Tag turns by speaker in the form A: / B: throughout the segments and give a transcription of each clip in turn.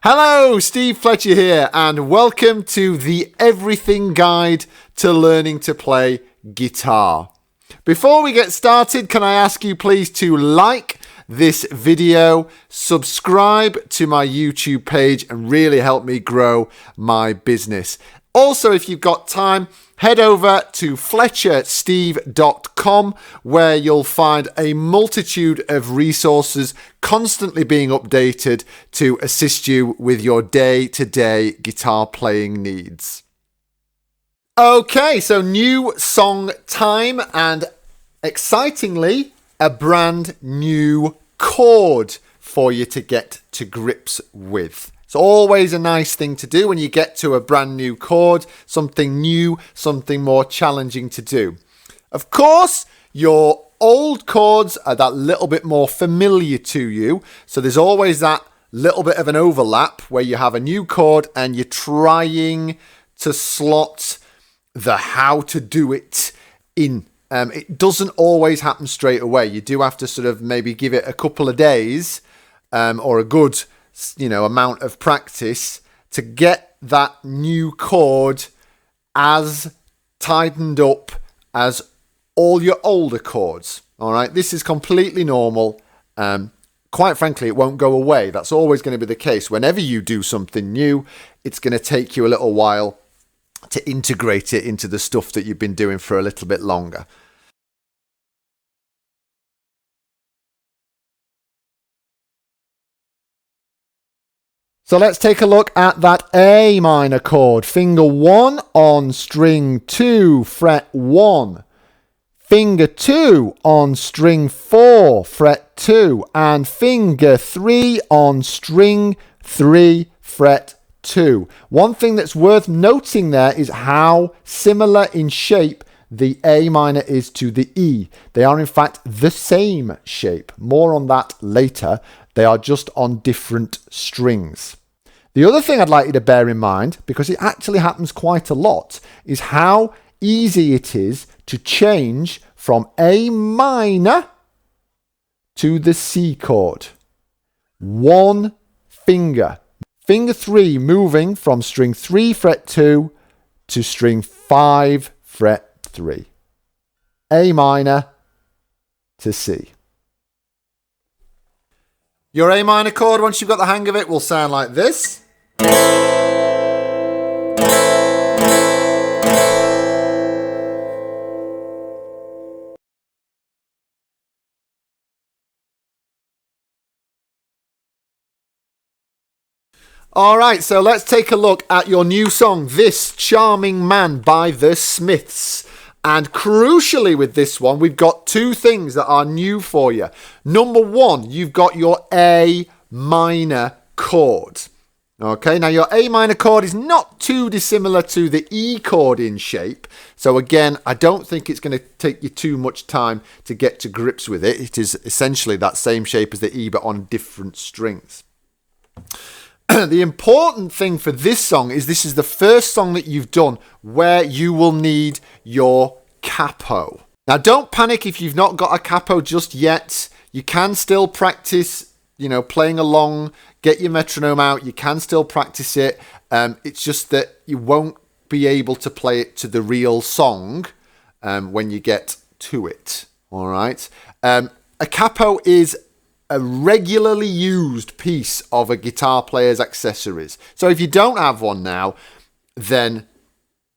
A: Hello, Steve Fletcher here, and welcome to the Everything Guide to Learning to Play Guitar. Before we get started, can I ask you please to like this video, subscribe to my YouTube page, and really help me grow my business. Also, if you've got time, head over to FletcherSteve.com, where you'll find a multitude of resources constantly being updated to assist you with your day-to-day guitar playing needs. Okay, so new song time, and excitingly, a brand new chord for you to get to grips with. It's always a nice thing to do when you get to a brand new chord, something new, something more challenging to do. Of course, your old chords are that little bit more familiar to you, so there's always that little bit of an overlap where you have a new chord and you're trying to slot the how to do it in. It doesn't always happen straight away. You do have to sort of maybe give it a couple of days or a good amount of practice to get that new chord as tightened up as all your older chords. All right, this is completely normal. Quite frankly, it won't go away. That's always going to be the case. Whenever you do something new, it's going to take you a little while to integrate it into the stuff that you've been doing for a little bit longer. So let's take a look at that A minor chord. Finger 1 on string 2, fret 1. Finger 2 on string 4, fret 2. And finger 3 on string 3, fret 2. One thing that's worth noting there is how similar in shape the A minor is to the E. They are in fact the same shape. More on that later. They are just on different strings. The other thing I'd like you to bear in mind, because it actually happens quite a lot, is how easy it is to change from A minor to the C chord. One finger. Finger 3 moving from string 3 fret 2 to string 5 fret 3. A minor to C. Your A minor chord, once you've got the hang of it, will sound like this. All right, so let's take a look at your new song, This Charming Man by the Smiths. And crucially with this one, we've got two things that are new for you. Number one, you've got your A minor chord. Okay, now your A minor chord is not too dissimilar to the E chord in shape. So again, I don't think it's going to take you too much time to get to grips with it. It is essentially that same shape as the E, but on different strings. The important thing for this song is this is the first song that you've done where you will need your capo. Now, don't panic if you've not got a capo just yet. You can still practice, playing along, get your metronome out. You can still practice it. It's just that you won't be able to play it to the real song when you get to it. All right. A capo is a regularly used piece of a guitar player's accessories. So if you don't have one now, then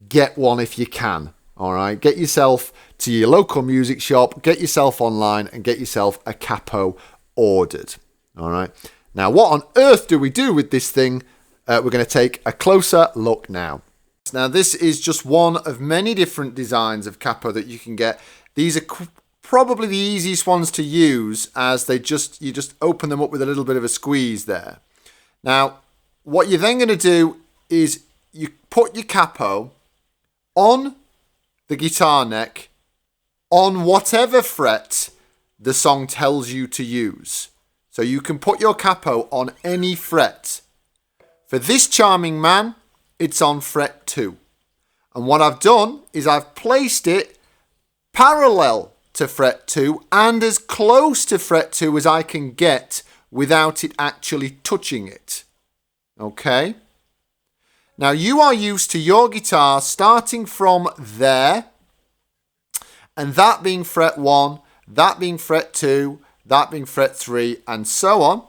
A: get one if you can. All right, get yourself to your local music shop, get yourself online, and get yourself a capo ordered. All right. Now, what on earth do we do with this thing? We're going to take a closer look now. Now, this is just one of many different designs of capo that you can get. These are probably the easiest ones to use, as you just open them up with a little bit of a squeeze there. Now, what you're then going to do is you put your capo on the guitar neck on whatever fret the song tells you to use. So you can put your capo on any fret. For This Charming Man, it's on fret 2. And what I've done is I've placed it parallel to fret 2 and as close to fret 2 as I can get without it actually touching it. Okay? Now, you are used to your guitar starting from there, and that being fret 1, that being fret 2, that being fret 3, and so on.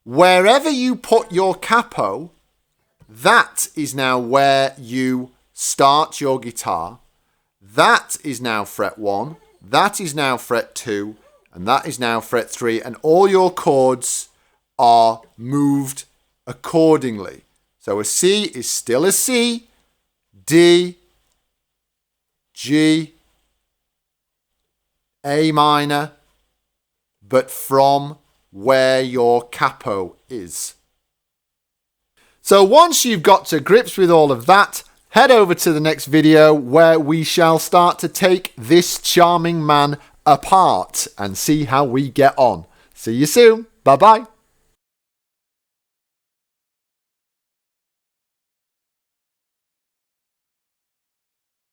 A: Wherever you put your capo, that is now where you start your guitar. That is now fret 1, that is now fret 2, and that is now fret 3, and all your chords are moved accordingly. So a C is still a C, D, G, A minor, but from where your capo is. So once you've got to grips with all of that, head over to the next video where we shall start to take this charming man apart and see how we get on. See you soon. Bye-bye.